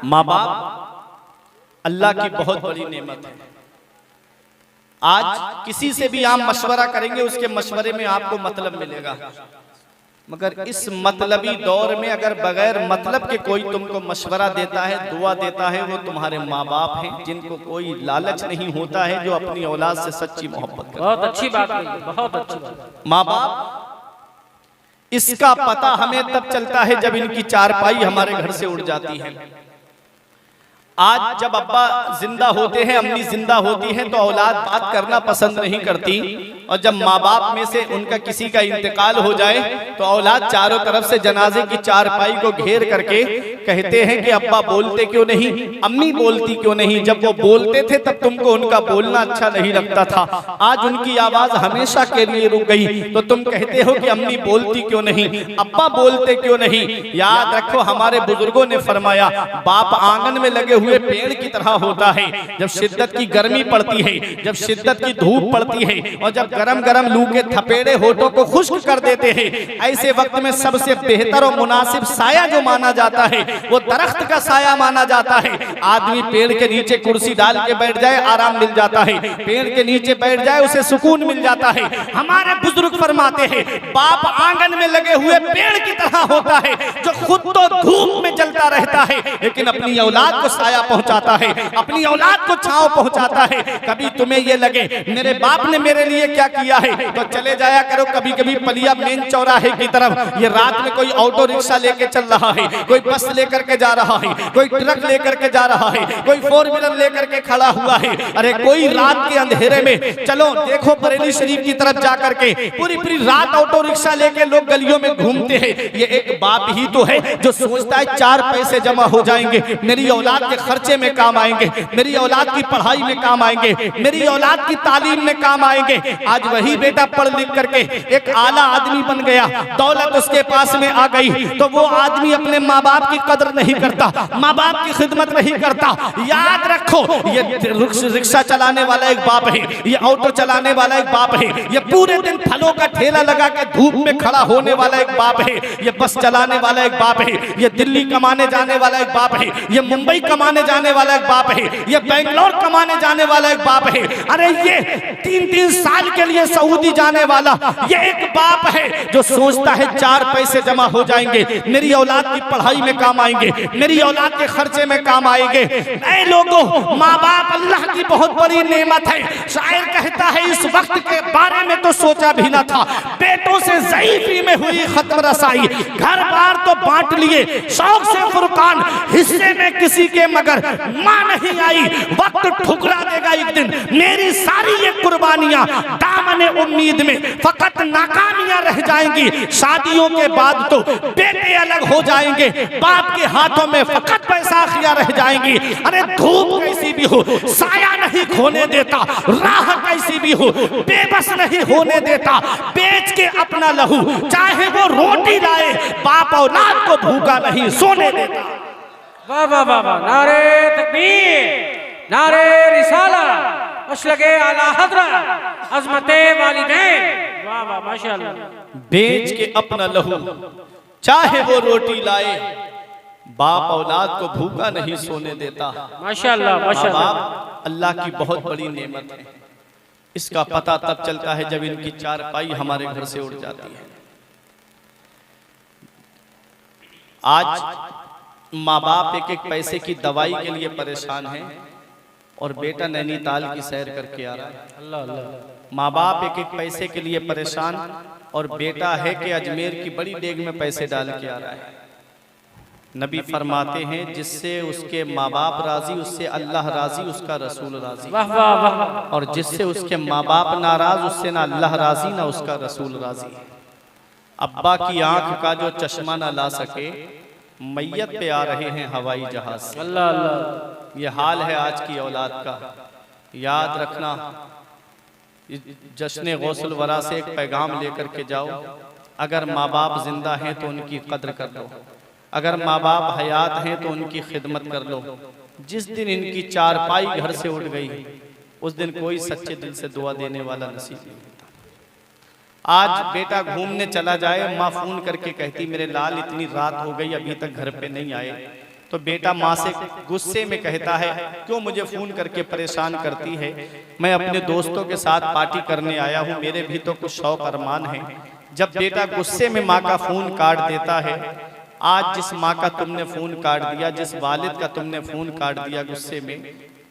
माँ बाप अल्लाह की बहुत बड़ी नेमत है। आज किसी से भी आप मशवरा करेंगे उसके मशवरे में आपको मतलब मिलेगा, मगर इस मतलबी दौर में अगर बगैर मतलब के कोई तुमको मशवरा देता है, दुआ देता है, वो तुम्हारे माँ बाप हैं, जिनको कोई लालच नहीं होता है, जो अपनी औलाद से सच्ची मोहब्बत करते हैं। बहुत अच्छी बात है, बहुत अच्छी बात। माँ बाप इसका पता हमें तब चलता है जब इनकी चारपाई हमारे घर से उड़ जाती है। आज जब अब्बा जिंदा होते हैं, अम्मी जिंदा होती हैं, तो औलाद बात करना पसंद नहीं करती, और जब माँ बाप में से उनका किसी का इंतकाल हो जाए तो औलाद चारों तरफ से जनाजे की चारपाई को घेर करके कहते हैं कि अब्बा बोलते क्यों नहीं, अम्मी बोलती क्यों नहीं। जब वो बोलते थे तब तुमको उनका बोलना अच्छा नहीं लगता था, आज उनकी आवाज हमेशा के लिए रुक गई तो तुम कहते हो कि अम्मी बोलती क्यों नहीं, अब्बा बोलते क्यों नहीं। याद रखो, हमारे बुजुर्गों ने फरमाया, बाप आंगन में लगे हुए पेड़ की तरह होता है। जब शिद्दत की गर्मी पड़ती है, जब शिद्दत की धूप पड़ती है, और जब गरम गरम लू के थपेड़े होठों को खुश्क कर देते हैं, ऐसे वक्त में सबसे बेहतर और मुनासिब साया जो माना जाता है वो दरख्त का साया माना जाता है। आदमी पेड़ के नीचे कुर्सी डाल के बैठ जाए, आराम मिल जाता है, पेड़ के नीचे बैठ जाए, उसे सुकून मिल जाता है। हमारे बुजुर्ग फरमाते हैं, बाप आंगन में लगे हुए पेड़ की तरह होता है, जो खुद तो धूप में जलता रहता है लेकिन अपनी औलाद को साया पहुंचाता है, अपनी औलाद को छांव पहुंचाता है। कभी तुम्हें ये लगे मेरे बाप ने मेरे लिए क्या किया है, तो चले जाया करो कभी कभी पलिया मेन चौराहे की तरफ। ये रात में कोई ऑटो रिक्शा लेके चल रहा है, कोई बस लेकर के जा रहा है, कोई ट्रक लेकर के जा रहा है, कोई फोर व्हीलर लेकर के खड़ा हुआ है। अरे कोई रात के अंधेरे में, चलो देखो बरेली शरीफ की तरफ जा करके पूरी पूरी रात ऑटो रिक्शा लेके लोग गलियों में घूमते हैं। ये एक बाप ही तो है जो सोचता है 4 पैसे जमा हो जाएंगे, मेरी औलाद के खर्चे में काम आएंगे, मेरी औलाद की पढ़ाई में काम आएंगे, मेरी औलाद की तालीम में काम आएंगे। आज वही बेटा पढ़ लिख करके एक आला आदमी बन गया, दौलत उसके पास में आ गई, तो वो आदमी अपने माँ बाप की कदर नहीं करता, माँ बाप की खिदमत नहीं करता। याद रखो, ये रिक्शा चलाने वाला एक बाप है, ये ऑटो चलाने वाला एक बाप है, ये पूरे दिन फलों का ठेला लगा के धूप में खड़ा होने वाला एक बाप है, ये बस चलाने वाला एक बाप है, ये दिल्ली कमाने जाने वाला एक बाप है, ये मुंबई कमाने जाने वाला एक बाप है, ये बेंगलोर कमाने जाने वाला एक बाप है। अरे ये 3-3 साल के लिए सऊदी जाने वाला ये एक बाप है जो सोचता है 4 पैसे जमा हो जाएंगे, मेरी औलाद की पढ़ाई में काम आएंगे, मेरी औलाद के खर्चे में काम आएंगे। ऐ लोगों, माँ बाप अल्लाह की बहुत बड़ी नेमत है। शायर कहता है, इस वक्त के बारे में तो सोचा भी न था, बेटों से ज़ईफ़ी में हुई खत्म रसाई, घर बार तो बांट लिए शौक से फुरकान, हिस्से में किसी के मगर माँ नहीं आई, वक्त ठुकरा देगा एक दिन मेरी सारी ये कुर्बानियां, दामने उम्मीद में फकत नाकामियां रह जाएंगी। शादियों के बाद तो बेटे अलग हो जाएंगे, बाप के हाथों में फकत बैसाखियां रह जाएंगी। अरे धूप कैसी भी हो साया नहीं खोने देता, राह कैसी भी हो बेबस नहीं होने देता, बेच के अपना लहू चाहे वो रोटी लाए, बाप औलाद को भूखा नहीं सोने देता। वाह वाह वाह वाह, नारे तकबीर, नारे रिसाला, मसलके आला हज़रत, अज़मते वालिदैन। वाह वाह, माशाअल्लाह। बेच के अपना लहू चाहे वो रोटी लाए, बाप औलाद को भूखा नहीं सोने देता। माशाअल्लाह माशाअल्लाह। बाप अल्लाह की बहुत बड़ी नेमत है। इसका पता तब चलता है जब इनकी चारपाई हमारे घर से उड़ जाती है। आज माँ बाप एक एक पैसे की दवाई के लिए परेशान हैं और बेटा नैनीताल की सैर करके आ रहा है। अल्लाह अल्लाह। माँ बाप एक एक पैसे के लिए परेशान और बेटा है कि अजमेर की बड़ी डेग में पैसे डाल के आ रहा है। नबी फरमाते हैं, जिससे उसके माँ बाप राजी उससे अल्लाह राजी, उसका रसूल राजी। वाह वाह वाह। और जिससे उसके माँ बाप नाराज उससे ना अल्लाह राजी ना उसका रसूल राजी। अब्बा की आंख का जो चश्मा ना ला सके, मैयत पे आ रहे हैं हवाई जहाज से। अल्लाह अल्लाह। ये हाल है आज की औलाद का। याद रखना, जश्न गौसुल वरा से एक पैगाम लेकर के जाओ, अगर माँ बाप जिंदा हैं तो उनकी कद्र कर लो, अगर माँ बाप हयात हैं तो उनकी खिदमत कर लो। जिस दिन इनकी चारपाई घर से उठ गई, उस दिन कोई सच्चे दिल से दुआ देने वाला नसीब नहीं होता। आज बेटा घूमने चला जाए, माँ फोन करके कहती, मेरे लाल इतनी रात हो गई अभी तक घर पे नहीं आए, तो बेटा माँ से गुस्से में कहता है, क्यों मुझे फोन करके परेशान करती है, मैं अपने दोस्तों के साथ पार्टी करने आया हूँ, मेरे भी तो कुछ शौक अरमान है। जब बेटा गुस्से में माँ का फोन काट देता है, आज जिस माँ का तुमने फोन काट दिया, जिस वालिद का तुमने फोन काट दिया गुस्से में,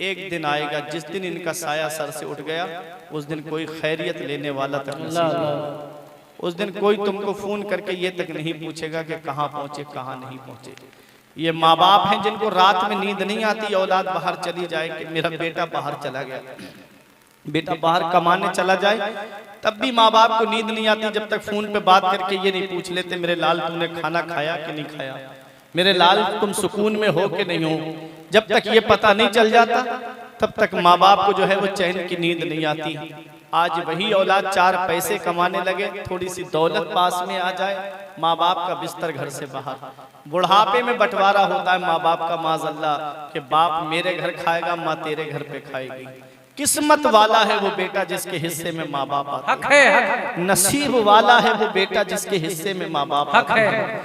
एक दिन आएगा जिस दिन इनका साया सर से उठ गया, उस दिन कोई खैरियत लेने वाला तक नहीं, उस दिन कोई तुमको फोन करके ये तक नहीं पूछेगा कि कहाँ पहुंचे कहाँ नहीं पहुंचे। ये माँ बाप हैं जिनको रात में नींद नहीं आती, औलाद बाहर चली जाए कि मेरा बेटा बाहर चला गया, बेटा बाहर कमाने चला जाए, तब भी माँ बाप को नींद नहीं आती जब तक फोन पे बात करके ये नहीं पूछ लेते मेरे लाल तुमने खाना खाया कि नहीं खाया, मेरे लाल तुम सुकून में हो कि नहीं हो। जब तक ये पता नहीं चल जाता तब तक माँ बाप को जो है वो चैन की नींद नहीं आती। आज वही औलाद 4 पैसे कमाने लगे, थोड़ी सी दौलत पास में आ जाए, माँ बाप का बिस्तर घर से बाहर, बुढ़ापे में बंटवारा होता है माँ बाप का माज़अल्लाह कि बाप मेरे घर खाएगा, माँ तेरे घर पे खाएगी। किस्मत वाला है वो बेटा जिसके हिस्से में माँ बाप आते हैं, नसीब वाला है वो बेटा जिसके हिस्से में माँ बाप आते हैं,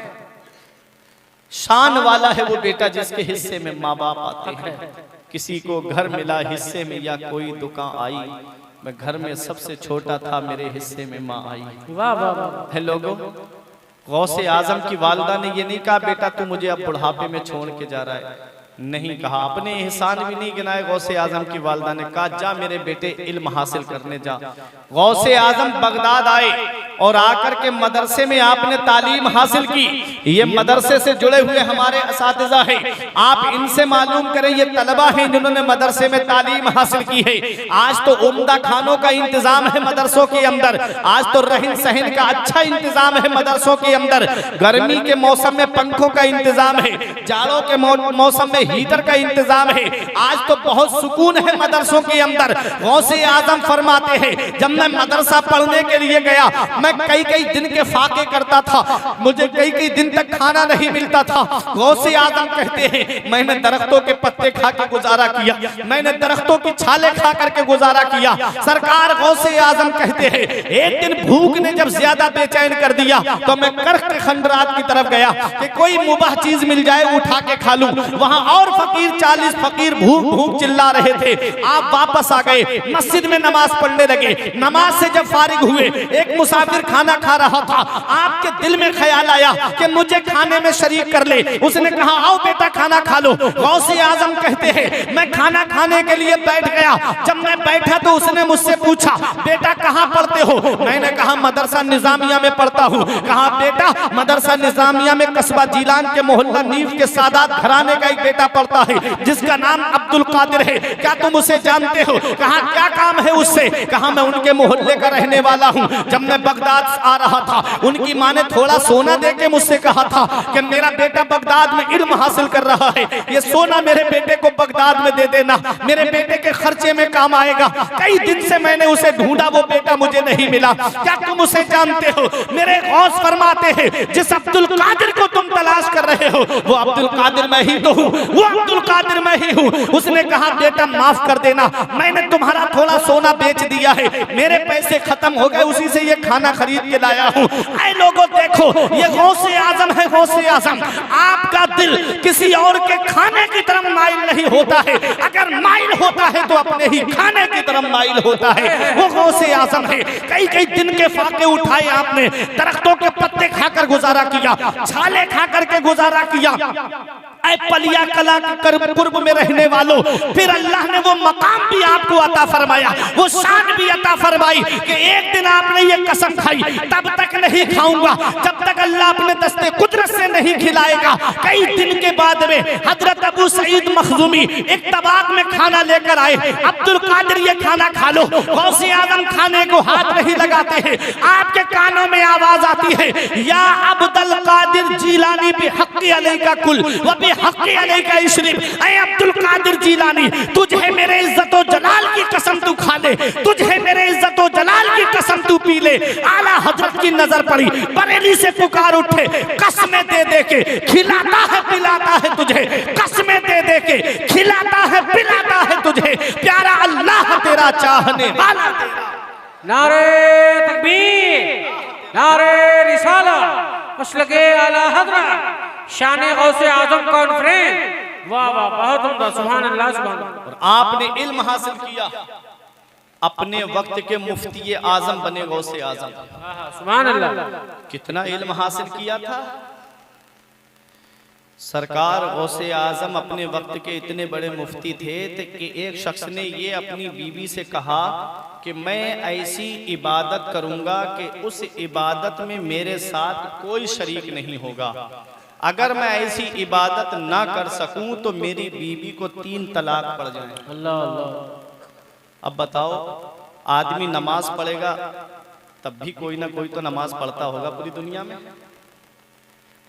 शान वाला है वो बेटा जिसके हिस्से में माँ बाप आते हैं। किसी को घर मिला हिस्से में या कोई दुकान आई, मैं घर में सबसे छोटा था, मेरे हिस्से में माँ आई। वाह वाह वाह। है लोगों, गौसे आजम की वालिदा ने ये नहीं कहा बेटा तू मुझे अब बुढ़ापे में छोड़ के जा रहा है, नहीं कहा, अपने एहसान भी नहीं गिनाए। गौसे आजम की वालिदा ने कहा जा मेरे बेटे इल्म हासिल करने जा। गौसे आजम बगदाद आए और आकर के मदरसे में आपने तालीम हासिल की। ये मदरसे से जुड़े हुए हमारे असातिज़ा हैं, आप इनसे मालूम करें, ये तलबा हैं जिन्होंने मदरसे में तालीम हासिल की है। आज तो उम्दा खानों का इंतजाम है मदरसों के अंदर, आज तो रहन सहन का अच्छा इंतजाम है मदरसों के अंदर, गर्मी के मौसम में पंखों का इंतजाम है, जाड़ों के मौसम में हीटर का इंतजाम है, आज तो बहुत सुकून है मदरसों के अंदर। गौसे आजम फरमाते हैं जब मैं मदरसा पढ़ने के लिए गया, मैं कई कई दिन के फाके करता था, मुझे कई कई दिन तक खाना नहीं मिलता था। गौसे आजम कहते हैं मैंने दरख्तों के पत्ते खा के गुजारा किया, मैंने दरख्तों की छाले खा करके गुजारा किया। सरकार गौसे आजम कहते हैं एक दिन भूख ने जब ज्यादा बेचैन कर दिया तो मैं कर्क के खंडरात की तरफ गया कि कोई मुबाह चीज मिल जाए उठा के खा लूं। वहां और फकीर 40 फकीर भूख भूख चिल्ला रहे थे। आप वापस आ गए, मस्जिद में नमाज पढ़ने लगे। नमाज से जब फारिग हुए, एक मुसाफिर खाना खा रहा था, आपके दिल में ख्याल आया कि मुझे खाने में शरीक कर ले। उसने कहा आओ बेटा खाना खा लो। गौसे आजम कहते हैं मैं खाना खाने के लिए बैठ गया, जब मैं बैठा तो उसने मुझसे पूछा बेटा कहाँ पढ़ते हो? मैंने कहा मदरसा निजामिया में पढ़ता हूँ। कहा बेटा मदरसा निजामिया में कस्बा जीलान के मोहल्ला नीव के सादात घराने का एक बेटा पढ़ता है जिसका नाम अब्दुल कादिर है, क्या तुम उसे जानते हो? कहा क्या काम है उससे? कहा मैं उनके मोहल्ले का रहने वाला हूँ। जब मैं बगदाद आ रहा था उनकी माँ ने थोड़ा सोना दे के मुझसे कहा था कि मेरा बेटा बगदाद में इल्म हासिल कर रहा है, ये सोना मेरे बेटे को बगदाद में दे देना, मेरे बेटे के खर्चे में काम आएगा। कई दिन से मैंने उसे ढूंढा, वो बेटा मुझे नहीं मिला, क्या तुम उसे जानते हो? मेरे गौस फरमाते हैं जिस अब्दुल कादिर को तुम तलाश कर रहे हो वो अब्दुल कादिर मैं ही तो हूँ, वो अब्दुल कादिर मैं ही हूँ। उसने कहा बेटा माफ कर देना, मैंने तुम्हारा थोड़ा सोना बेच दिया है, मेरे पैसे खत्म हो गए, उसी से ये खाना खरीद के लाया हूँ। ऐ लोगों देखो ये गौसे आजम है, गौसे आजम। आपका दिल किसी और के खाने की तरफ माइल नहीं होता है, अगर माइल होता है तो अपने ही खाने की तरफ माइल होता है, वो गौसे आजम है। कई कई दिन के फाके उठाए आपने, दरख्तों के पत्ते खाकर गुजारा किया, छाले खा करके गुजारा किया। ऐ पलिया कला के कुर्ब में रहने वालों, फिर अल्लाह ने वो मकाम भी आपको अता फरमाया, वो शान भी अता फरमाई कि एक दिन आपने ये कसम खाई तब तक नहीं खाऊंगा जब तक अल्लाह अपने दस्ते कुदरत से नहीं खिलाएगा। कई दिन के बाद में हजरत अबू सईद मखजूमी एक तबाक में खाना लेकर आए, अब्दुल कादिर ये खाना खा लो। गौसे आजम खाने को हाथ नहीं लगाते हैं, आपके कानों में आवाज आती है या अब्दुल कादिर जीलानी बिहक़्क़ि अलैका कुल व बिहक़्क़ि अलैका इशरिब। ऐ अब्दुल कादिर जीलानी तुझे मेरे इज्जत व जलाल की कसम तू खा ले, तुझे मेरे इज्जत व जलाल की कसम तू पी ले। आला हजरत की नजर पड़ी, बरेली से पुकार उठे, कसमें दे दे के खिलाता है पिलाता है तुझे, कसमें दे दे के खिलाता है पिलाता है तुझे, प्यारा अल्लाह तेरा चाहने वाला तेरा। नारे तकबीर, नारे रिसालत, मसलके आला हज़रत शान गौसे आज़म कॉन्फ्रेंस। वाह वाह, बहुत उम्दा, सुभान अल्लाह सुभान अल्लाह। और आपने इल्म हासिल किया, अपने वक्त के मुफ्ती आजम बने गौसे आजम। सुभान अल्लाह। कितना इल्म हासिल किया था सरकार। गौसे आजम अपने वक्त के इतने बड़े मुफ्ती थे कि एक शख्स ने ये अपनी बीवी से कहा कि मैं ऐसी इबादत करूंगा कि उस इबादत में मेरे साथ कोई शरीक नहीं होगा। अगर मैं ऐसी इबादत ना कर सकूं तो मेरी बीवी को 3 तलाक पड़ जाए। अल्लाह अल्लाह। अब बताओ, आदमी नमाज पढ़ेगा तब भी कोई ना कोई तो नमाज पढ़ता होगा पूरी दुनिया में।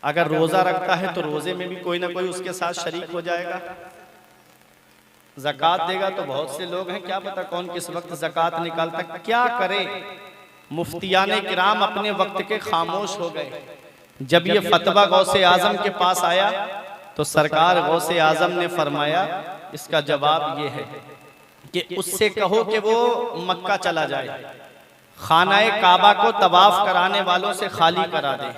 अगर रोजा रखता है तो रोजे में भी कोई ना कोई उसके साथ शरीक हो जाएगा। ज़कात देगा तो बहुत से लोग हैं, क्या पता कौन किस वक्त ज़कात निकालता। क्या करे, मुफ्तियाने किराम अपने वक्त के खामोश हो गए। जब ये फतवा गौसे आजम के पास आया तो सरकार गौसे आजम ने फरमाया, इसका जवाब ये है कि उससे कहो कि वो मक्का चला जाए, खानाए काबा को तवाफ कराने वालों से खाली करा दे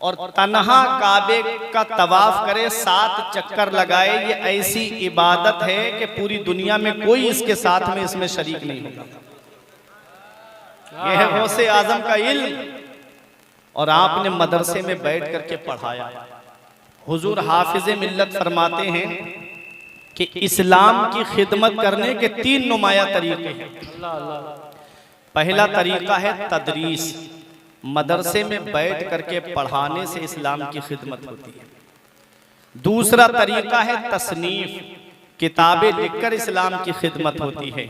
और तन्हा काबे का तवाफ करे, 7 चक्कर लगाए। ये ऐसी इबादत है कि पूरी दुनिया में कोई इसके साथ में इसमें शरीक नहीं होगा। यह है गौसे आजम का इल्म। और आपने मदरसे में बैठ करके पढ़ाया। हुजूर हाफिज़े मिल्लत फरमाते हैं कि इस्लाम की खिदमत करने के 3 नुमाया तरीके हैं। पहला तरीका है तदरीस, मदरसे में बैठ करके पढ़ाने से इस्लाम की खिदमत होती है। दूसरा तरीका है तसनीफ, किताबें लिखकर इस्लाम की खिदमत होती है।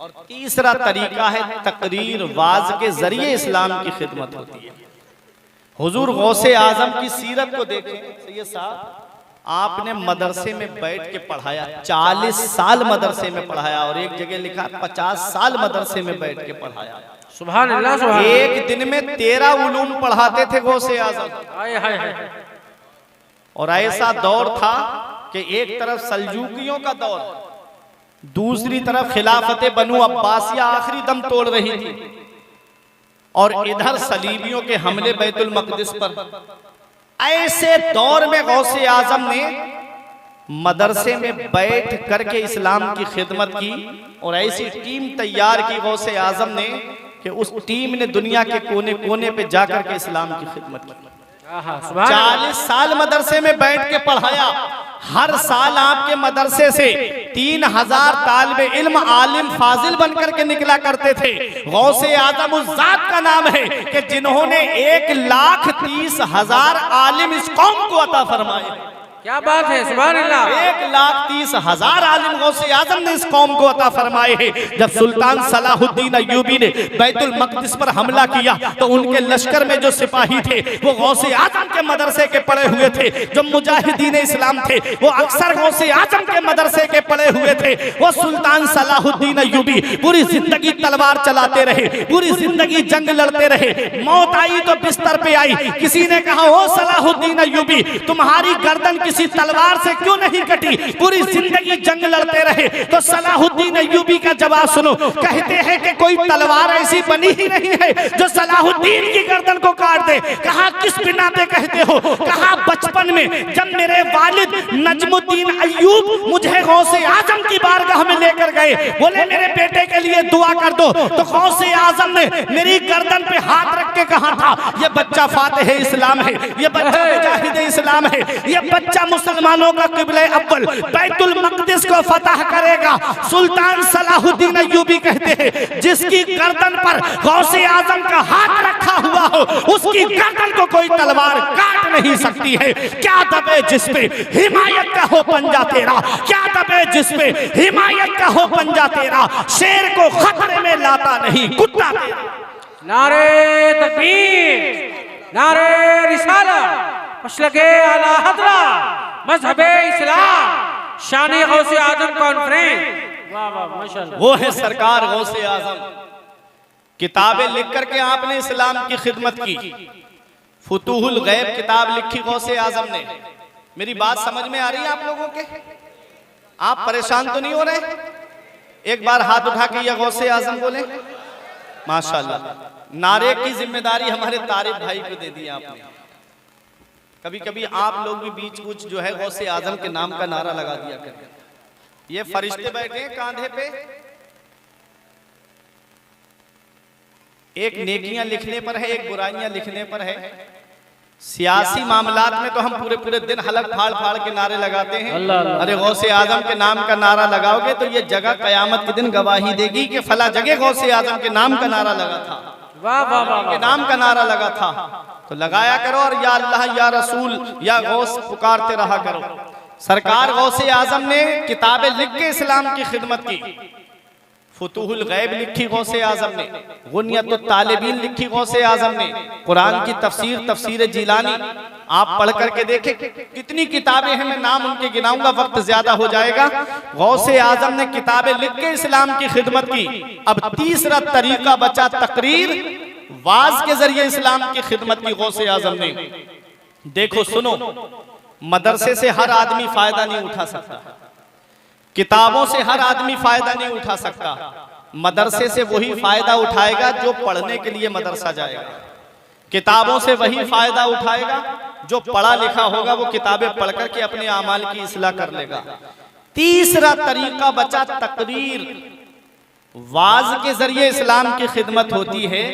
और तीसरा तरीका है तकरीर, वाज के जरिए इस्लाम की खिदमत होती है। हुजूर गौसे आजम की सीरत को देखें सैयद साहब, आपने मदरसे में बैठ के पढ़ाया, 40 साल मदरसे में पढ़ाया और एक जगह लिखा 50 साल मदरसे में बैठ के पढ़ाया। सुभान अल्लाह सुभान। एक दिन में 13 उलूम पढ़ाते थे गौसे आजम। हाय हाय हाय। और ऐसा दौर था कि एक तरफ सल्जूकियों का दौर, दूसरी तरफ खिलाफत बनु अब्बासिया आखिरी दम तोड़ रही थी और इधर सलीबियों के हमले बैतुल मक़दिस पर। ऐसे दौर में गौसे आजम ने मदरसे में बैठ करके इस्लाम की खिदमत की और ऐसी टीम तैयार की गौसे आजम ने कि उस टीम ने दुनिया के कोने कोने पे जाकर के इस्लाम की खिदमत की। 40 साल मदरसे में बैठ के पढ़ाया। हर साल आपके मदरसे से 3000 तालिबे इल्म आलिम फाजिल बनकर के निकला करते थे। गौसे आजम उस जात का नाम है कि जिन्होंने 1,30,000 आलिम इस कौम को अता फरमाए। क्या बात है, सुभान अल्लाह। 1,30,000 आलिम गौसे आजम ने इस कौम को अता फरमाए हैं। जब सुल्तान सलाहुद्दीन अय्यूबी ने बैतुल मक़दिस पर हमला किया तो उनके लश्कर में जो सिपाही थे वो गौसे आजम के मदरसे के पढ़े हुए थे। जो मुजाहिदीन इस्लाम थे वो अक्सर गौसे आजम के मदरसे के पढ़े हुए थे। वो सुल्तान सलाहुद्दीन अय्यूबी पूरी जिंदगी तलवार चलाते रहे, पूरी जिंदगी जंग लड़ते रहे। मौत आई तो बिस्तर पे आई। किसी ने कहा, ओ सलाहुद्दीन अय्यूबी, तुम्हारी गर्दन किसी तलवार से क्यों नहीं कटी, पूरी जिंदगी जंग लड़ते रहे। तो सलाहुद्दीन अय्यूबी का जवाब सुनो। कहते हैं कि कोई तलवार ऐसी बनी ही नहीं है जो सलाहुद्दीन की गर्दन को काट दे। कहा, किस बिना पे कहते हो? कहा, बचपन में जब मेरे वालिद नजमुद्दीन अय्यूब मुझे गौसे आजम की बारगाह में लेकर गए, बोले मेरे बेटे के लिए दुआ कर दो, तो गौसे आजम ने मेरी गर्दन पे हाथ रख के कहा था, ये बच्चा फातिह इस्लाम है, ये बच्चा मुजाहिद इस्लाम है, ये बच्चा मुसलमानों का किबले अव्वल बैतुल मक़दिस को फतह करेगा। सुल्तान सलाहुद्दीन अय्यूबी कहते हैं, जिसकी गर्दन पर गौसे आजम का हाथ रखा हुआ हो उसकी गर्दन को कोई तलवार काट नहीं सकती है। क्या दबे जिस पे हिमायत का हो पंजा तेरा, क्या दबे जिस पे हिमायत का हो पंजा तेरा, शेर को खतरे में लाता नहीं कुत्ता तेरा। नारे तकबीर, नारे रिसालत, मसलके आला हज़रत मज़हबे इस्लाम, शान गौसे आजम कॉन्फ्रेंस। वाह वाह माशाअल्लाह। वो है सरकार गौसे आजम। किताबें लिख करके आपने इस्लाम की खिदमत की। फुतूहुल गैब किताब लिखी गौसे आजम ने। मेरी बात समझ में आ रही है आप लोगों के? आप परेशान तो नहीं हो रहे? एक बार हाथ उठा के या गौसे आजम बोले माशाअल्लाह। नारे की जिम्मेदारी हमारे तारिक भाई को दे दी आपने। कभी कभी आप लोग भी बीच कुछ जो है गौसे आजम के नाम का नारा लगा दिया करते। ये फरिश्ते बैठे हैं कांधे पे, एक नेकियां लिखने पर है, एक बुराइयां लिखने पर है। सियासी मामलात में तो हम पूरे पूरे दिन हलक फाड़ फाड़ के नारे लगाते हैं। अरे गौसे आजम के नाम का नारा लगाओगे तो ये जगह कयामत के दिन गवाही देगी कि फला जगह गौसे आजम के नाम का नारा लगा था, वाह वाह वाह, के नाम का नारा लगा था। तो लगाया करो और या अल्लाह या रसूल या गौस पुकारते रहा करो। सरकार गौसे आजम ने किताबें लिख के इस्लाम की खिदमत की। फुतूहुल गैब लिखी गौसे आजम ने, गुनियतुत तालिबीन लिखी गौसे आजम ने, कुरान की तफसीर तफसीर जिलानी आप पढ़ करके देखें कितनी किताबें हैं। मैं नाम उनके गिनाऊंगा, वक्त ज्यादा हो जाएगा। गौसे आजम ने किताबें लिख के इस्लाम की खिदमत की। अब तीसरा तरीका बचा तकरीर, वाज के जरिए इस्लाम की खिदमत की गौसे आजम ने। देखो सुनो, मदरसे से हर आदमी फायदा नहीं उठा सकता, किताबों से हर आदमी फायदा नहीं उठा सकता। मदरसे से वही फायदा उठाएगा जो पढ़ने के लिए मदरसा जाएगा। किताबों से वही फायदा उठाएगा जो पढ़ा लिखा होगा, वो किताबें पढ़ करके अपने आमाल की इस्लाह कर लेगा। तीसरा तरीका बचा तकरीर, वाज के जरिए इस्लाम की खिदमत होती है।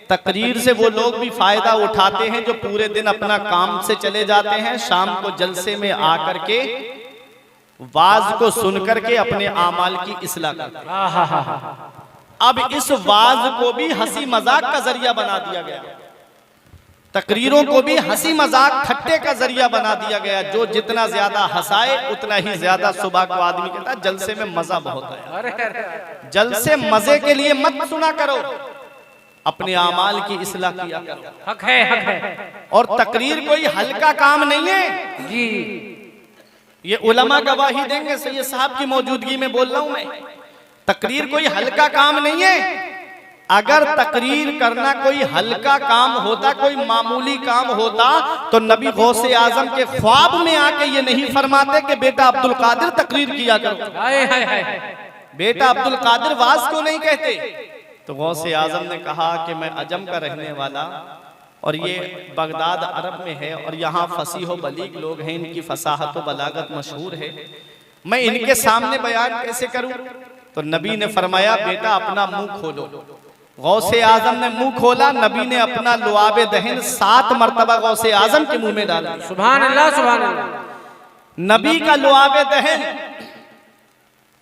तकरीर से वो लोग भी फायदा उठाते हैं जो पूरे दिन अपना काम से चले जाते हैं, शाम को जलसे में आकर के वाज को सुन करके अपने आमाल की इस्लाह करते हैं। अब इस वाज को भी हंसी मजाक का जरिया बना दिया गया, तकरीरों को भी हंसी मजाक ठट्टे का जरिया बना दिया गया। जो जितना ज्यादा हंसाए उतना ही ज्यादा सुबह को आदमी कहता है जलसे में मजा बहुत है। जलसे मजे के लिए मत सुना करो, अपने आमाल की इस्लाह किया करो। हक है, हक है। और तकरीर कोई हल्का काम नहीं है जी, ये उलमा गवाही देंगे। सैयद साहब की मौजूदगी में बोल रहा हूं मैं, तकरीर कोई हल्का काम नहीं है। अगर तकरीर करना कोई हल्का काम होता, कोई मामूली काम होता, तो नबी गौसे आजम के ख्वाब में आके ये नहीं फरमाते कि बेटा अब्दुल कादिर तकरीर किया करो, बेटा अब्दुल कादिर वाज क्यों नहीं कहते। तो गौसे आजम ने कहा कि मैं अजम का रहने वाला और ये बगदाद अरब में है और यहाँ फसीह व बलीग लोग हैं, इनकी फसाहत व बलागत मशहूर है, मैं इनके सामने बयान कैसे करूं। तो नबी ने फरमाया बेटा अपना मुंह खोलो। गौसे आजम ने मुंह खोला, नबी ने अपना लुआबे दहन 7 मरतबा गौसे आजम के मुंह में डाला। सुभान अल्लाह, सुभान अल्लाह। नबी का लुआबे दहन,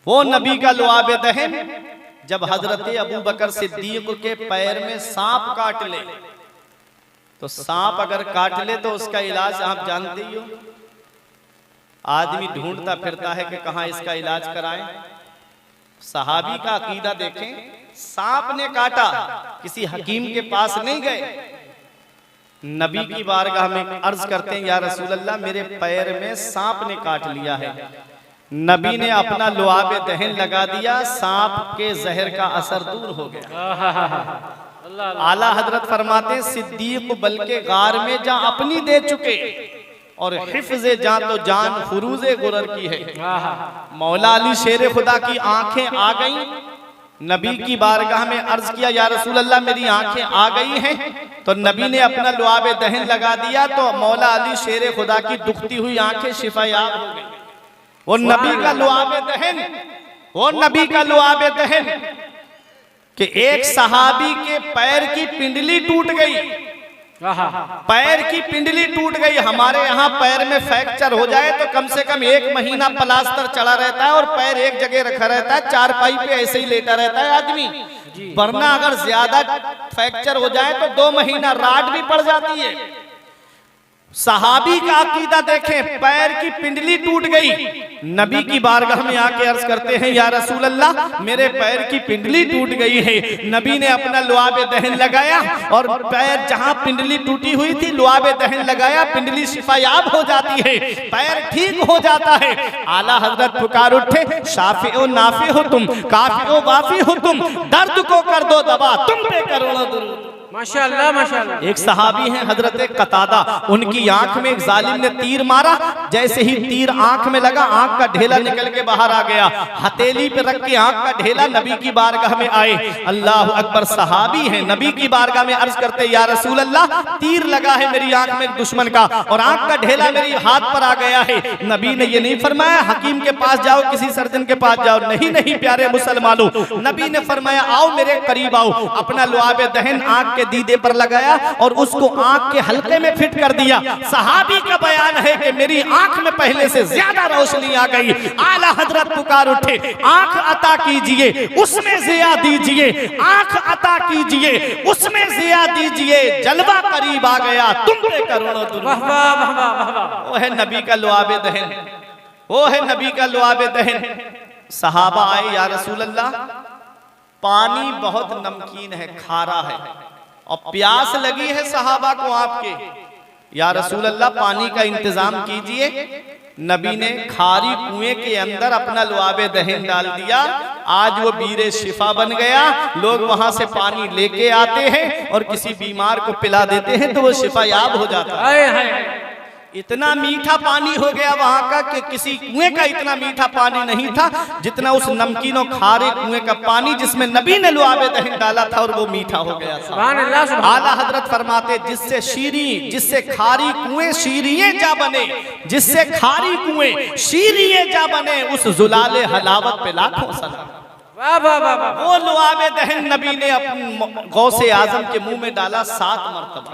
वो नबी का लुआबे दहन जब हजरत अबू बकर सिद्दीक के पैर में सांप काट ले, तो सांप अगर काट ले तो उसका इलाज आप जानते ही हो, आदमी ढूंढता फिरता है कि कहां इसका इलाज कराएं। सहाबी का अकीदा देखें, सांप ने काटा, किसी हकीम के पास नहीं गए, नबी की बारगाह में अर्ज करते हैं या रसूल अल्लाह मेरे पैर में सांप ने काट लिया है। नबी ने अपना लुआबे दहन लगा दिया, सांप के जहर का असर दूर हो गया। आला हजरत फरमाते सिद्दीक बल्कि गार में जा अपनी दे चुके और हिफ्ज़े जान तो जान फुरूज़े गुरर की है। मौला अली शेर खुदा की आंखें आ गईं, नबी की बारगाह में अर्ज किया या रसूल अल्लाह मेरी आंखें आ गई हैं। तो नबी ने अपना लुआबे दहन लगा दिया, तो मौला अली शेर खुदा की दुखती हुई आंखें शिफायाब हो गई। वो नबी का लुआबे दहन, वो नबी का लुआबे दहन कि एक सहाबी के पैर की पिंडली टूट गई, पैर की पिंडली टूट गई। हमारे यहाँ पैर में फ्रैक्चर हो जाए तो कम से कम 1 महीना प्लास्टर चढ़ा रहता है और पैर एक जगह रखा रहता है, चारपाई पे ऐसे ही लेटा रहता है आदमी। वरना अगर ज्यादा फ्रैक्चर हो जाए तो 2 महीना राड भी पड़ जाती है। सहाबी का अकीदा देखें, पैर की पिंडली टूट गई, नबी की बारगाह में आके अर्ज करते हैं या रसूल अल्लाह मेरे पैर की पिंडली टूट गई है। नबी ने अपना लुआबे दहन लगाया और पैर जहां पिंडली टूटी हुई थी लुआबे दहन लगाया, पिंडली शिफायाब हो जाती है, पैर ठीक हो जाता है। आला हजरत पुकार उठे शाफी ओ नाफी हो तुम, काफी ओ वाफी हो तुम, दर्द को कर दो दवा तुम पे करोड़ों दुरूद। माशाअल्लाह माशाअल्लाह। एक सहाबी हैं हजरत कतादा, उनकी आंख में एक जालिम ने तीर मारा, जैसे ही तीर आंख में लगा आंख का ढेला निकल के बाहर आ गया, हथेली पे रख के आंख का ढेला नबी की बारगाह में आए। अल्लाह अकबर, सहाबी हैं, नबी की बारगाह में अर्ज करते या रसूल अल्लाह, तीर लगा है मेरी आंख में दुश्मन का और आंख का ढेला मेरी हाथ पर आ गया है। नबी ने ये नहीं फरमाया हकीम के पास जाओ, किसी सर्जन के पास जाओ, नहीं नहीं प्यारे मुसलमानों, नबी ने फरमाया आओ मेरे करीब आओ। अपना लुआबे दहन आंख के दीदे पर लगाया और उसको आंख के हल्के में फिट कर दिया। सहाबी का बयान है कि मेरी आंख में पहले से ज्यादा रोशनी आ गई। आला हजरत पुकार उठे, आंख अता कीजिए उसमें जिया दीजिए, आंख अता कीजिए उसमें जिया दीजिए, जलवा करीब आ गया तुम पे करोड़ों दुनिया। वो है नबी का लुआबे दहन, वो है नबी का लुआबे दहन। सहाबा आए या रसूल अल्लाह, पानी बहुत नमकीन है, खारा है और प्यास लगी है सहाबा को आपके, या रसूल अल्लाह पानी का इंतजाम कीजिए। नबी ने खारी कुएं के अंदर अपना लुआबे दहन डाल दिया। आज वो बीरे शिफा बन गया। लोग वहां से पानी लेके आते हैं और किसी बीमार को पिला देते हैं तो वो शिफा याब हो जाता है। इतना मीठा पानी हो गया वहां का कि किसी कुएं का इतना मीठा पानी नहीं था जितना उस नमकीन और खारे कुएं का पानी जिसमें नबी ने लुआबे दहन डाला था और वो मीठा हो गया था। आला हजरत फरमाते जिससे शीरी, जिससे खारी कुएं शीरिये जा बने, जिससे खारी कुएं शीरिये जा बने, उस जुलाले हलावत पे लाखों सलाम। वो लुआबे दहन नबी ने अपने गौसे आजम के मुंह में डाला 7 मरतबा।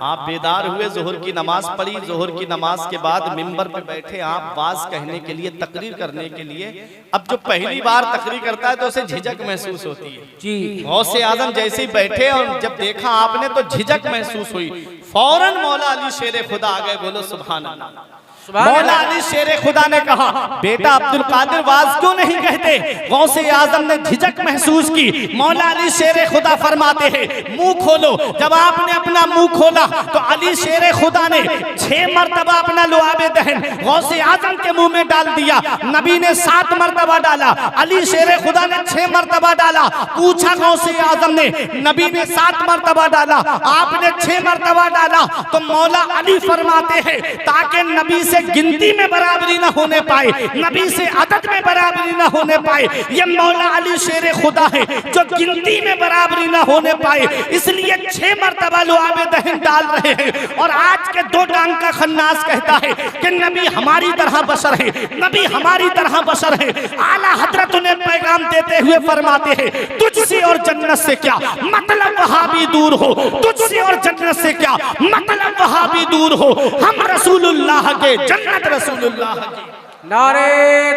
आप बेदार हुए, जोहर की नमाज पढ़ी, जोहर की नमाज के बाद मिंबर पे बैठे आप बाज कहने के लिए, तकरीर करने के लिए। अब जो पहली बार तकरीर करता है तो उसे झिझक महसूस होती है जी। गौसे आजम जैसे ही बैठे और जब देखा आपने तो झिझक महसूस हुई, फौरन मौला अली शेर खुदा आ गए। बोलो सुभान अल्लाह। मौला अली शेर खुदा ने कहा बेटा अब्दुल कादिर वाज क्यों नहीं कहते? गौसे आजम ने झिझक महसूस की। मौला अली शेर खुदा फरमाते हैं मुंह खोलो। जब आपने अपना मुंह खोला तो अली शेर खुदा ने 6 मरतबा अपना लुआबे दहन गौसे आजम के मुंह में डाल दिया। नबी ने 7 मरतबा डाला, अली शेर खुदा ने 6 मरतबा डाला। पूछा गौसे आजम ने, नबी ने 7 मरतबा डाला, आपने 6 मरतबा डाला। तो मौला अली फरमाते हैं ताकि नबी से गिनती में बराबरी न होने पाए, नबी से अदद में बराबरी न होने पाए। ये मौला अली शेर खुदा है जो गिनती में बराबरी न होने पाए, इसलिए 6 मरतबा लुआबे दहन डाल रहे हैं। और आज के 2 टांग का खन्नास कहता है कि नबी हमारी तरह बशर है, नबी हमारी तरह बशर है। आला हजरत ने पैगाम देते हुए फरमाते हैं तुझसे और जन्नत से क्या मतलब वहां भी दूर हो, तुझसे और जन्नत से क्या मतलब वहां भी दूर हो, हम रसूलुल्लाह के जन्नत रसूलुल्लाह की। नारे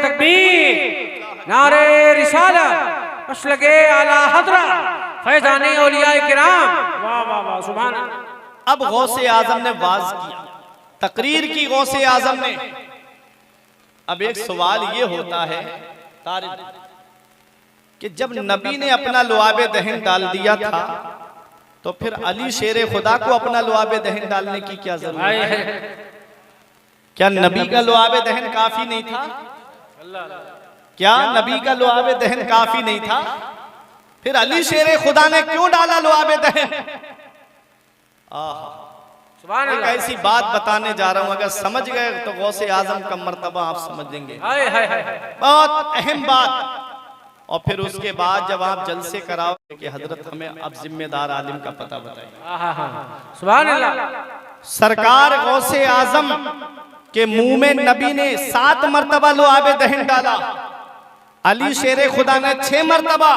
तकबीर, नारे रिसालत, मसलके आला हज़रत फैज़ाने औलिया किराम। वाह वाह वाह सुभान अल्लाह। अब गौसे आजम ने वाज किया, तकरीर की गौसे आजम ने। अब एक सवाल ये होता है तारिफ कि जब नबी ने अपना लुआबे दहन डाल दिया था तो फिर अली शेर खुदा को अपना लुआबे दहन डालने की क्या जरूरत है? क्या नबी का लुआबे दहन काफी नहीं था? क्या नबी का लुआबे दहन काफी नहीं था? फिर अली शेर खुदा ने क्यों डाला लुआबे दहन? एक ऐसी बात बताने जा रहा हूं, अगर समझ गए तो गौसे आजम का मर्तबा आप समझ लेंगे। बहुत अहम बात। और फिर उसके बाद जब आप जलसे कराओ कि हजरत हमें अब जिम्मेदार आलिम का पता बताइए। सुभान अल्लाह। सरकार गौसे आजम के मुंह में नबी ने 7 मरतबा लुआबे दहन डाला, अली शेर खुदा ने 6 मरतबा।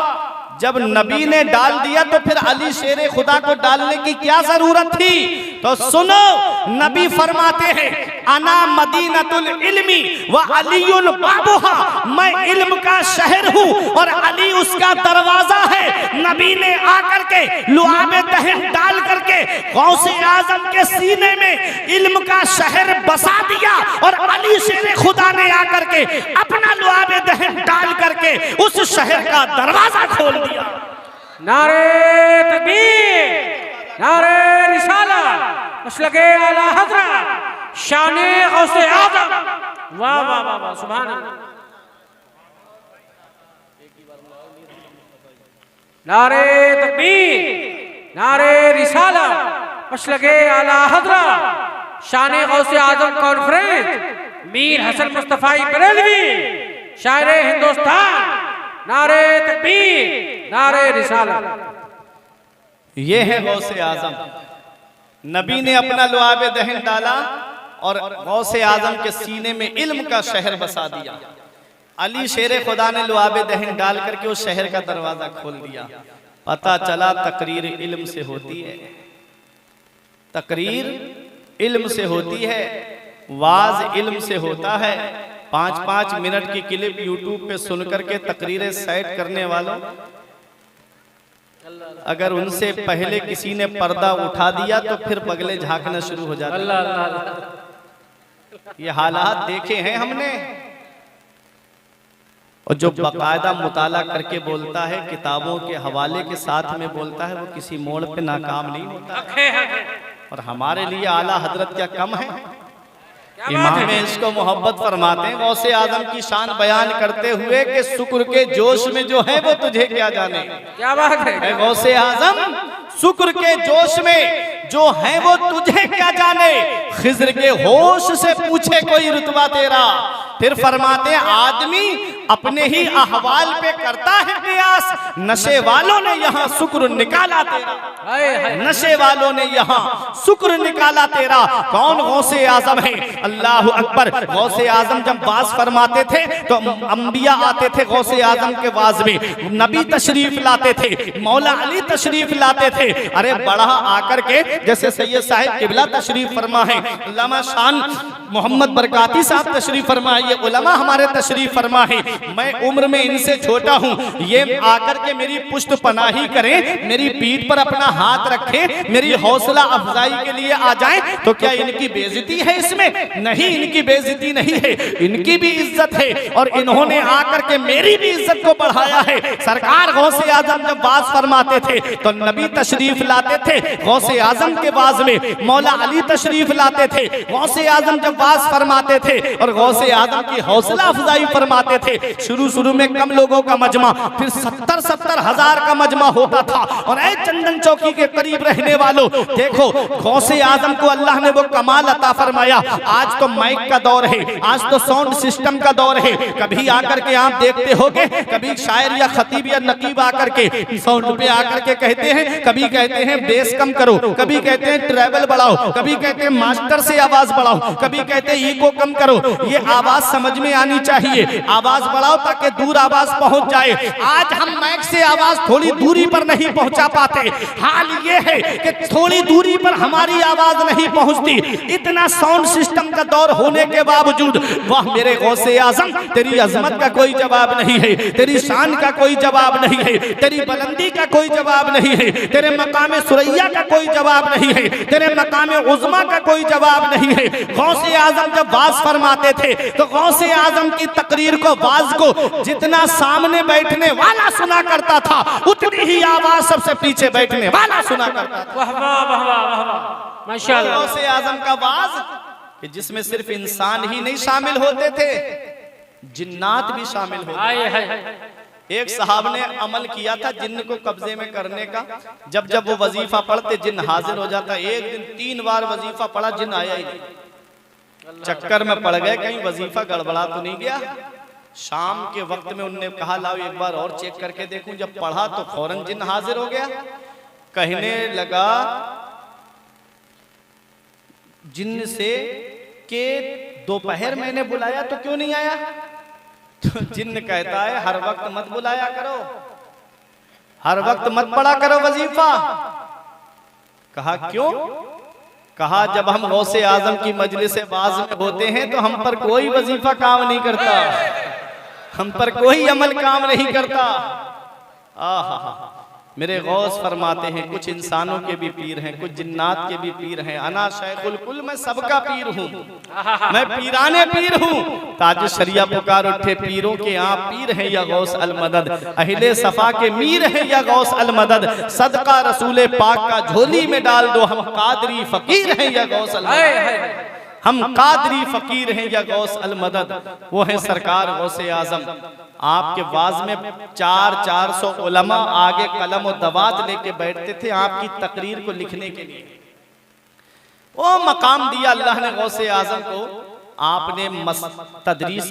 जब नबी ने डाल दिया तो फिर अली शेर खुदा को डालने की क्या जरूरत थी? तो सुनो, नबी फरमाते हैं अना मदीनतुल इल्मी व अलीयुल बाबुहा, मैं इल्म का शहर हूँ और अली उसका दरवाजा है। नबी ने आकर के लुआबे दहन डाल करके गौसे आजम के सीने में इल्म का शहर बसा दिया और अली शेर खुदा ने आकर के अपना लुआबे दहन डाल करके उस शहर का दरवाजा खोल दिया। नारे तकबीर, नारे रिसालत, मसलके आला हज़रत शाने गौसे आज़म। वाह वाह वाह वाह सुभान अल्लाह। नारे तकबीर, नारे रिसाला मशलगे आला हजरा शान गौसे आजम कॉन्फ्रेंस मीर हसन मुस्तफाई बरेलवी शायर हिंदुस्तान नारे तकबीर नारे रिसाला। ये है गौसे आजम। नबी ने अपना लुआबे दहन डाला और गौसे आजम के सीने में इल्म का शहर बसा दिया। अली शेर खुदा ने लुआबे दहन डाल करके उस शहर का दरवाजा खोल दिया। पता चला तकरीर इल्म से होती है, तकरीर इल्म से होती है, वाज इल्म से होता है। 5-5 मिनट की क्लिप यूट्यूब पे सुन करके तकरीरें सेट करने वालों, अगर उनसे पहले किसी ने पर्दा उठा दिया तो फिर बगले झांकना शुरू हो जाता है। ये हालात देखे हैं हमने। और जो बाकायदा मुताला करके बोलता है, किताबों के हवाले के साथ में बोलता है, वो किसी मोड़ पे नाकाम नहीं होता। और हमारे लिए आला हजरत क्या कम है। इमाम में इसको मोहब्बत फरमाते हैं गौसे आजम की शान बयान करते हुए कि शुक्र के जोश में जो है वो तुझे क्या जाने। क्या बात है गौसे आजम, शुक्र के जोश में जो है वो तुझे क्या जाने। खिज्र के होश से पूछे कोई रुतबा तेरा। फिर फरमाते हैं आदमी अपने ही अहवाल पे करता है कयास। नशे वालों ने यहाँ शुक्र निकाला तेरा, नशे वालों ने यहाँ शुक्र निकाला तेरा। कौन गौसे आजम है? अल्लाह अकबर। गौसे आजम जब वाज फरमाते थे तो अंबिया आते थे गौसे आजम के वाज में, नबी तशरीफ लाते थे, मौला अली तशरीफ लाते थे। अरे बड़ा आकर के जैसे सैयद साहिब किबला तशरीफ फरमा है, अल्लामा शान मोहम्मद बरकाती साहब तशरीफ फरमा, ये उलमा हमारे तशरीफ फरमा है। मैं उम्र में इनसे छोटा हूँ, ये आकर के मेरी पुष्ट पनाही करें, मेरी पीठ पर अपना हाथ रखें, मेरी हौसला अफजाई के लिए आ जाएं, तो क्या इनकी बेइज्जती है इसमें? नहीं, इनकी बेइज्जती नहीं है, इनकी भी इज्जत है। और इन्होंने आकर के मेरी भी इज्जत को बढ़ाया है। सरकार गौसे आजम जब वाज फरमाते थे तो नबी तशरीफ लाते थे, गौसे आजम के वाज में मौला अली तशरीफ लाते थे। गौसे आजम जब वाज फरमाते थे और गौसे आजम की हौसला अफजाई फरमाते थे। शुरू में कम लोगों का मजमा, फिर 70-70 हजार का मजमा होता था। और ऐ चंदन चौकी के करीब रहने वालों, देखो गौसे आजम को अल्लाह ने वो कमाल अता फरमाया। आज तो माइक का दौर है, आज तो साउंड सिस्टम का दौर है। कभी आकर के आप देखते होगे, कभी शायर या खतीब या नकीब आकर के साउंड पे आकर के कहते हैं, कभी कहते हैं बेस कम करो, कभी कहते हैं ट्रेवल बढ़ाओ, कभी कहते हैं मास्टर से आवाज बढ़ाओ, कभी कहते हैं इको कम करो। ये आवाज समझ में आनी चाहिए, आवाज बढ़ाओ ताकि दूर आवाज पहुंच जाए। आज हम माइक से आवाज थोड़ी दूरी पर नहीं पहुंचा पाते। हाल ये है कि थोड़ी दूरी पर हमारी आवाज नहीं पहुंचती। इतना साउंड सिस्टम का दौर होने के बावजूद, वाह मेरे गौसे आजम, तेरी अजमत का कोई जवाब नहीं है, तेरी शान का कोई जवाब नहीं है, तेरी बुलंदी का कोई जवाब नहीं है, तेरे मकाम सुरैया का कोई जवाब नहीं है, तेरे मकाम उज़्मा का कोई जवाब नहीं है। गौसे आजम जब वाज फरमाते थे तो गौसे आजम की तकरीर को, वाज को जितना सामने बैठने वाला सुना करता था, उतनी ही आवाज सबसे पीछे बैठने वाला सुना करता था। वाह वाह वाह वाह वाह माशाअल्लाह। गौसे आजम का वाज कि जिसमें सिर्फ इंसान ही नहीं शामिल होते थे, जिन्नात भी शामिल होते थे। एक साहब ने अमल किया था जिन्न को कब्जे में करने का। जब जब वो वजीफा पढ़ते जिन्न हाजिर हो जाता। एक दिन 3 बार वजीफा पढ़ा, जिन्न आया ही नहीं। चक्कर में पड़ गए कहीं वजीफा गड़बड़ा तो नहीं गया। शाम के वक्त में उन्होंने कहा लाओ एक बार और चेक करके देखूं। जब पढ़ा तो फौरन जिन्न हाजिर हो गया। कहने लगा जिन्न से कि दोपहर मैंने बुलाया तो क्यों नहीं आया? तो जिन्न कहता है हर वक्त मत बुलाया करो, हर वक्त मत पढ़ा करो वजीफा। कहा क्यों? कहा जब हम गौसे आजम की मजलिस वाज में होते हैं तो हम पर कोई वजीफा काम नहीं करता, हम पर कोई अमल काम नहीं करता। आहा, मेरे गौस फरमाते हैं कुछ इंसानों के भी पीर हैं, कुछ जिन्नात के भी पीर हैं। अना शैखुल कुल, मैं सबका पीर हूँ, मैं पीराने पीर हूँ। ताज शरिया पुकार उठे पीरों के आप पीर हैं या गौस अल मदद, अहले सफा के मीर हैं या गौस अल मदद। सदका रसूले पाक का झोली में डाल दो, हम कादरी फकीर हैं या गौस अल मदद। हम कादरी फकीर हैं या गौस अल मदद, वो हैं सरकार गौसे आजम। आपके वाज में 400 उलमा आगे कलम और दवात लेके बैठते थे आपकी तकरीर को लिखने के लिए। वो मकाम दिया अल्लाह ने गौसे आजम को। आपने तदरीस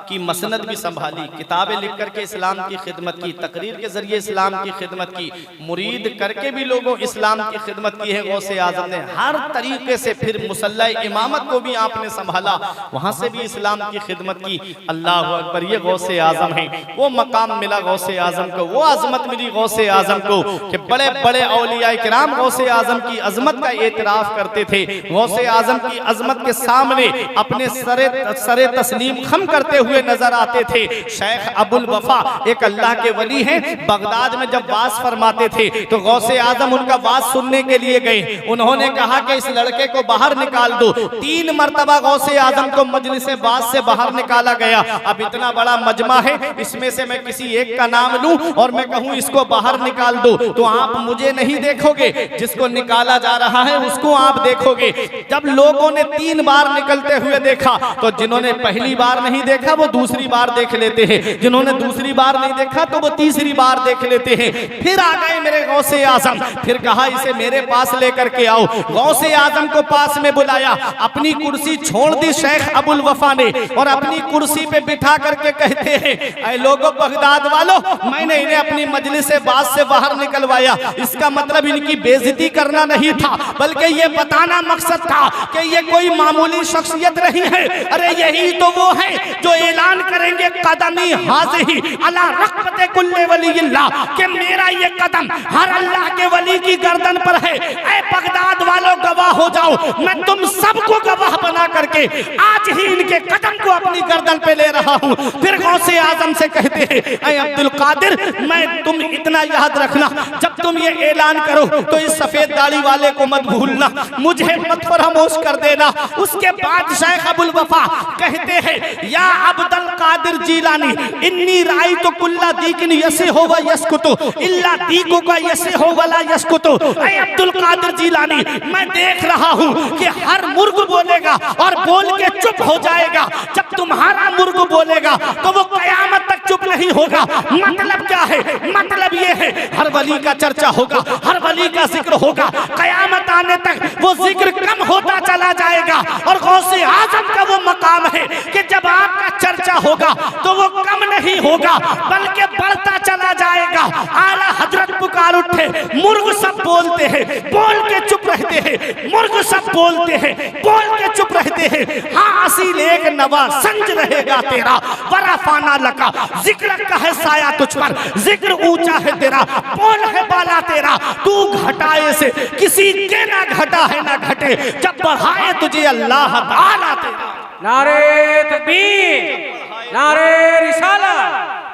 की मसनद भी संभाली, किताबें लिख करके इस्लाम की खिदमत की, तकरीर के जरिए इस्लाम की खिदमत की, मुरीद करके भी लोगों इस्लाम की खिदमत की है गौसे आजम ने हर तरीके से। फिर मुसल्ला इमामत को भी आपने संभाला, वहां से भी इस्लाम की खिदमत की। अल्लाह अकबर, ये गौसे आजम है। वो मकाम मिला गौसे आजम को, वो अजमत मिली गौसे आजम को कि बड़े बड़े औलिया किराम गौसे आजम की अजमत का एतराफ करते थे। गौसे आजम की अजमत के सामने अपने सरे तस्लीम खम करते हुए नजर आते थे। शेख अबुल वफा एक अल्लाह के वली हैं, बगदाद में जब वाज फरमाते थे तो गौसे आजम उनका वाज सुनने के लिए गए। उन्होंने कहा कि इस लड़के को बाहर निकाल दो। 3 मरतबा गौसे आजम को मजलिस वाज से बाहर निकाला गया। अब इतना बड़ा मजमा है, इसमें से मैं किसी एक का नाम लूं और मैं कहूं इसको बाहर निकाल दो, तो आप मुझे नहीं देखोगे, जिसको निकाला जा रहा है उसको आप देखोगे। जब लोगों ने 3 बार निकलते हुए देखा तो जिन्होंने पहली बार नहीं देखा वो दूसरी बार देख लेते हैं, जिन्होंने दूसरी बार नहीं देखा तो वो तीसरी बार देख लेते हैं। फिर आ गए मेरे गौसे आजम, फिर कहा इसे मेरे पास लेकर के आओ। गौसे आजम को पास में बुलाया, अपनी कुर्सी छोड़ दी शेख अबुल वफा ने और अपनी कुर्सी पे बिठा करके कहते हैं, ऐ लोगों बगदाद वालों, मैंने इन्हें अपनी मजलिस से बात से बाहर निकलवाया। इसका मतलब इनकी बेइज्जती करना नहीं था, बल्कि ये बताना मकसद था कि ये कोई मामूली शख्सियत नहीं है। अरे यही तो वो है जो ऐलान करेंगे कदमी हाज़िही अला रक़बते कुल्ले वलील्लाह, कि मेरा ये कदम हर अल्लाह के वली की गर्दन पर है। ऐ बगदाद वालों गवाह हो जाओ, मैं तुम सबको गवाह बना करके आज ही इनके कदम को अपनी गर्दन पे ले रहा हूँ। फिर गौसे आजम से कहते हैं, ऐ अब्दुल कादिर, मैं तुम इतना याद रखना, जब तुम ये ऐलान करो तो इस सफेद दाढ़ी वाले को मत भूलना, मुझे मत फरामोश कर देना। उसके बाद शेख अबुल वफा कहते हैं, या अब्दुल कादिर जीलानी, इन्नी राई तो कुल्ला दीकिन यसे हो व यस्कुतु इल्ला दीकु का यसे हो वला यस्कुतु। ऐ अब्दुल कादिर जीलानी, मैं देख रहा हूँ कि हर मुर्ग बोलेगा और बोल के चुप हो जाएगा। जब तुम्हारा मुर्ग बोलेगा तो वो कयामत तक चुप नहीं होगा। मतलब क्या है? मतलब ये है हर वली का चर्चा होगा, हर वली का जिक्र होगा, कयामत आने तक वो जिक्र कम होता चला जाएगा। और गौसे आजम का वो मकाम है कि जब आपका चर्चा होगा तो वो कम नहीं होगा बल्कि बढ़ता चला जाएगा। आला हजरत पुकार उठे, मुर्ग सब बोलते हैं, बोल के चुप रहते हैं, मुर्ग सब बोलते हैं, बोल के चुप रहते हैं। हाँ असील एक नवा संज रहेगा तेरा, वरफाना लका, जिक्र का है साया तुझ पर, जिक्र ऊंचा है तेरा, बोल है बाला तेरा, तू घटाए से किसी के ना घटा है ना घटे, जब बढ़ाए तुझे अल्लाह ताला तेरा। नारे तकबीर, नारे रिसाला,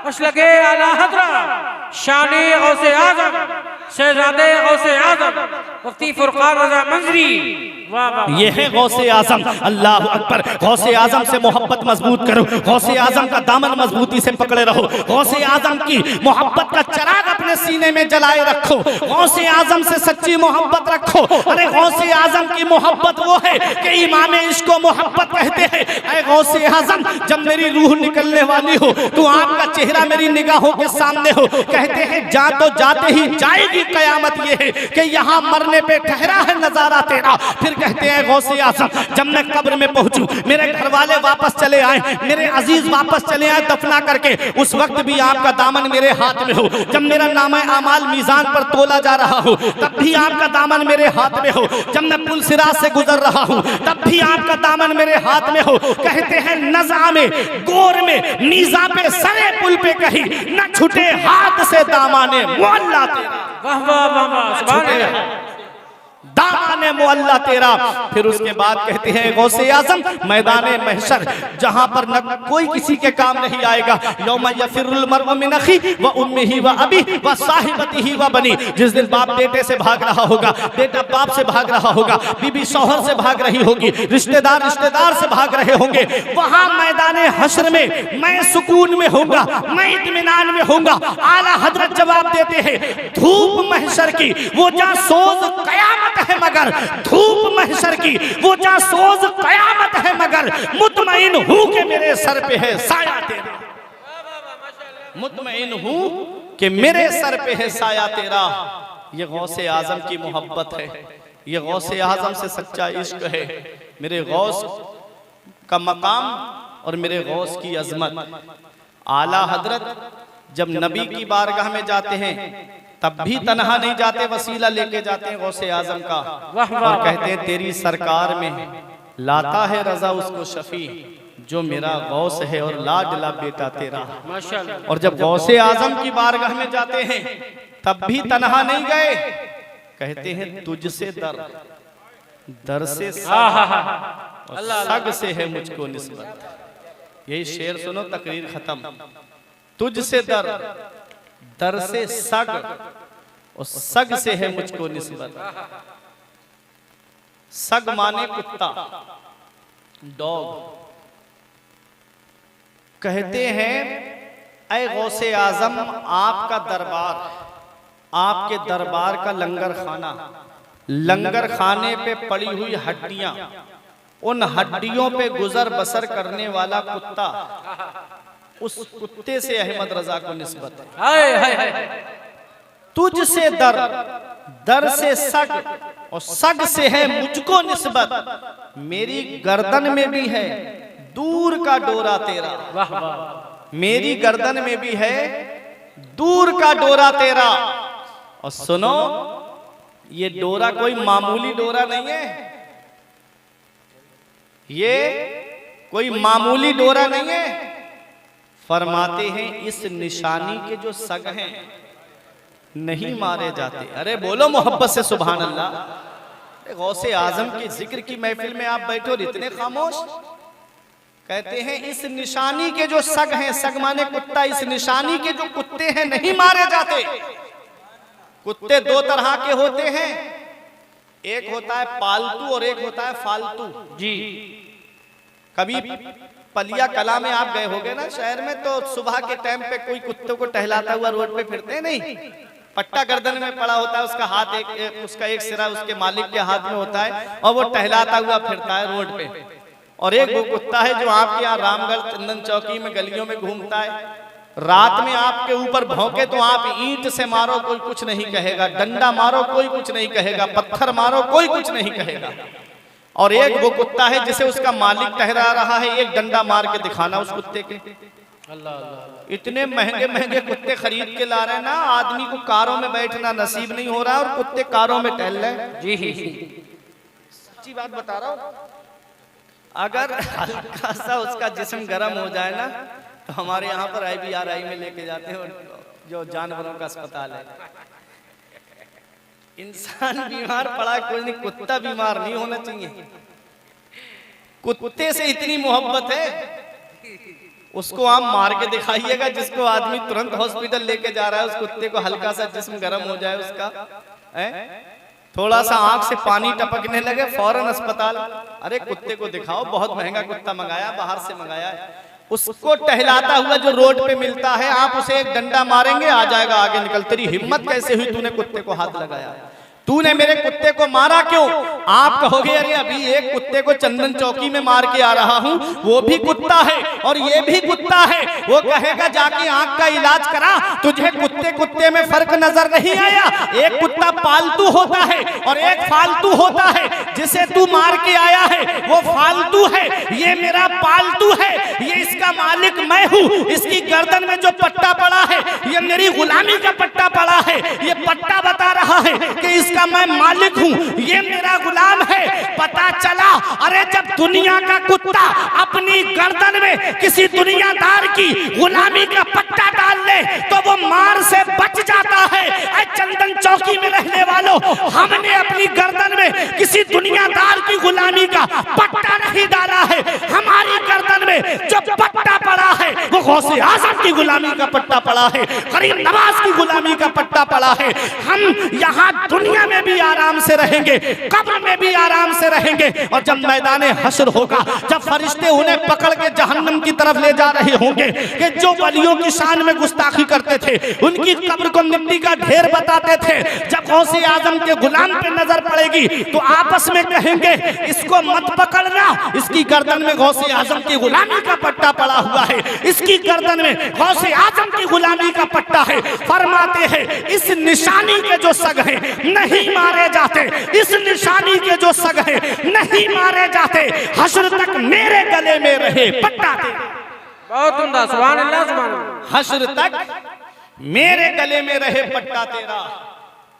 मसलके आला हज़रत शानी गौसे आज़म शहज़ादे गौसे आज़म मुफ्ती फुरकान रज़ा मंजरी। ये है गौसे आजम। अल्लाह अकबर। गौसे आजम से मोहब्बत मजबूत करो, गौसे आजम का दामन मजबूती से पकड़े रहो, गौसे आजम की मोहब्बत का चिराग अपने सीने में जलाए रखो, गौसे आजम से सच्ची मोहब्बत रखो। अरे गौसे आजम की मोहब्बत वो है कि इमाम इश्क को मोहब्बत कहते हैं। ऐ गौसे आजम, जब मेरी रूह निकलने वाली हो तो आपका चेहरा मेरी निगाहों के सामने हो। कहते हैं जा तो जाते ही जाएगी कयामत, ये है कि यहाँ मरने पे ठहरा है नजारा तेरा। फिर कहते हैं गौसे आजम, जब मैं कब्र में पहुंचूं, मेरे घर वाले वापस चले आए, मेरे अजीज वापस चले आए दफना करके, उस वक्त भी आपका दामन मेरे हाथ में हो। जब मेरा नामा अमाल मीजान पर तोला जा रहा हो तब भी आपका दामन मेरे हाथ में हो। जब मैं पुल सिरात से गुजर रहा हूं तब भी आपका दामन मेरे हाथ में हो। कहते हैं नज़ा में गोर में नीजा पे सरे पुल पे कहीं न छुटे हाथ से दामाने मुअल्ला तेरा। वाह वाह वाह वाह, सुभान अल्लाह, दामाने मुअल्ला तेरा। फिर उसके बाद कहते हैं गौसे आजम, मैदान महशर जहां पर न कोई किसी के काम नहीं आएगा। यौम यफिरुल मर्उ मिन अखी व उम्मिही व अबी व साहिबतिही व बनी। जिस दिन बाप बेटे से भाग रहा होगा, बेटा बाप से भाग रहा होगा, बीबी शौहर से भाग रही होगी, रिश्तेदार रिश्तेदार से भाग रहे होंगे। वहां मैदान हश्र में मैं सुकून में होऊंगा, मैं इत्मीनान में होऊंगा। आला हजरत जवाब देते हैं, धूप महशर की वो जहां सोज कयामत है, मगर धूप महशर की वो जा सोज कयामत है, मगर मुतमईन हूं कि मेरे सर पे है साया तेरा। मुतमईन हूं कि मेरे सर पे है साया तेरा। ये गौसे आजम की मोहब्बत है, ये गौसे आजम से सच्चा इश्क है। मेरे गौस का मकाम और मेरे गौस की अजमत। आला हजरत जब नबी की बारगाह में जाते हैं तब भी तन्हा नहीं जाते, वसीला लेके जाते हैं गौसे आजम का, और कहते हैं तेरी सरकार में लाता है रजा उसको शफी, जो मेरा गौस है और लाडला बेटा तेरा। माशाअल्लाह। और जब गौसे आजम की बारगाह में जाते हैं तब भी तन्हा नहीं गए, कहते हैं तुझसे दर से सग, और सग से है मुझको निस्बत। यही शेर सुनो, तकरीर खत्म। तुझसे दर से सग, और सग से है मुझको निस्बत। सग माने कुत्ता, डॉग। कहते हैं ऐ गौसे आजम आपका दरबार, आपके दरबार का लंगर खाना, लंगर खाने पे पड़ी हुई हड्डियां, उन हड्डियों पे गुजर बसर करने वाला कुत्ता, उस कुत्ते से अहमद रजा को निस्बत है। तुझसे दर से सग, और सग से है मुझको निस्बत। मेरी गर्दन में भी है दूर का डोरा तेरा। वाह वाह। मेरी गर्दन में भी है दूर का डोरा तेरा। और सुनो, ये डोरा कोई मामूली डोरा नहीं है, ये कोई मामूली डोरा नहीं है। फरमाते हैं इस निशानी के जो सग हैं नहीं मारे जाते। अरे बोलो मोहब्बत से सुभान अल्लाह। गौसे आजम के जिक्र की महफिल में आप बैठो और इतने खामोश। कहते हैं इस निशानी के जो सग हैं, सग माने कुत्ता, इस निशानी के जो कुत्ते हैं नहीं मारे जाते। कुत्ते दो तरह के होते हैं, एक होता है पालतू और एक होता है फालतू। जी। कभी पलिया कला में आप गए होगे ना शहर में, तो सुबह के टाइम पे कोई कुत्ते को टहलाता हुआ रोड पे फिरते हैं, नहीं, पट्टा गर्दन में पड़ा होता है, उसका हाथ उसका एक सिरा उसके मालिक के हाथ में होता है और वो टहलाता हुआ फिरता है रोड पे। और एक वो कुत्ता है जो आपके यहाँ रामगढ़ चंदन चौकी में गलियों में घूमता है, रात में आपके ऊपर भौंके तो आप ईंट से मारो कोई कुछ नहीं कहेगा, डंडा मारो कोई कुछ नहीं कहेगा, पत्थर मारो कोई कुछ नहीं कहेगा। और एक वो कुत्ता है जिसे उसका मालिक टहरा रहा है, एक डंडा मार के दिखाना उस कुत्ते के। अल्लाह। इतने महंगे महंगे कुत्ते खरीद के ला रहे हैं ना, आदमी को कारों में बैठना नसीब नहीं हो रहा और कुत्ते कारों में टहल रहे हैं। जी सच्ची बात बता रहा हूँ। अगर हल्का सा उसका जिस्म गर्म हो जाए ना, तो हमारे यहाँ पर IBRI में लेके जाते हैं, जो जानवरों का अस्पताल है। इंसान बीमार पड़ा कोई नहीं, कुत्ता बीमार नहीं होना चाहिए। कुत्ते से इतनी मोहब्बत है, उसको आप मार के दिखाइएगा, जिसको आदमी तुरंत हॉस्पिटल लेके जा रहा है, उस कुत्ते को हल्का सा जिस्म गर्म हो जाए उसका, थोड़ा सा आंख से पानी टपकने लगे, फौरन अस्पताल। अरे कुत्ते को दिखाओ, बहुत महंगा कुत्ता मंगाया, बाहर से मंगाया है, उसको टहलाता हुआ जो रोड पे मिलता है, आप उसे एक डंडा मारेंगे आ जाएगा आगे निकल। तेरी हिम्मत कैसे हुई, तूने कुत्ते को हाथ लगाया, तूने मेरे कुत्ते को मारा क्यों? आप कहोगे अरे अभी एक कुत्ते को चंदन चौकी में मार के आ रहा हूं, वो भी कुत्ता है और ये भी कुत्ता है। वो कहेगा जाके आंख का इलाज करा, तुझे कुत्ते कुत्ते में फर्क नजर नहीं आया? एक कुत्ता पालतू होता है और एक फालतू होता है। जिसे तू मार के आया है वो फालतू है, ये मेरा पालतू है, ये इसका मालिक मैं हूँ। इसकी गर्दन में जो पट्टा पड़ा है ये मेरी गुलामी का पट्टा पड़ा है। ये पट्टा बता रहा है कि इसका मैं मालिक हूँ, ये मेरा गुलाम है। पता चला अरे जब दुनिया का कुत्ता अपनी गर्दन में किसी दुनियादार की गुलामी का पट्टा डाल ले तो वो मार से बच जाता है। चंदन चौकी में रहने वालों, हमने अपनी गर्दन में किसी दुनियादार की गुलामी का पट्टा नहीं डाला है। हमारी गर्दन में जो पट्टा पड़ा है वो गौसे आजम की गुलामी का पट्टा पड़ा है, गरीब नवाज की गुलामी का पट्टा पड़ा है। हम यहाँ दुनिया में भी आराम से रहेंगे, कब्र में भी आराम से रहेंगे। और जब मैदान हश्र होगा, जब फरिश्ते उन्हें पकड़ के जहन्नम की तरफ ले जा रहे होंगे कि जो वलियों की शान में गुस्ताखी करते थे, उनकी कब्र को मिट्टी का ढेर बताते थे, जब गौसे आजम के गुलाम पे नजर पड़ेगी तो आपस में कहेंगे इसको मत पकड़ना, इसकी गर्दन में गौसे आजम की गुलामी का पट्टा पड़ा हुआ है, इसकी गर्दन में गौसे आजम की गुलामी का पट्टा है। फरमाते हैं इस निशानी के जो सग हैं नहीं मारे जाते, इस निशानी के जो सग हैं नहीं मारे जाते, हश्र तक मेरे गले में रहे पट्टा तेरा। बहुत उम्दा, सुभान अल्लाह सुभान अल्लाह। हश्र तक मेरे गले में रहे पट्टा तेरा।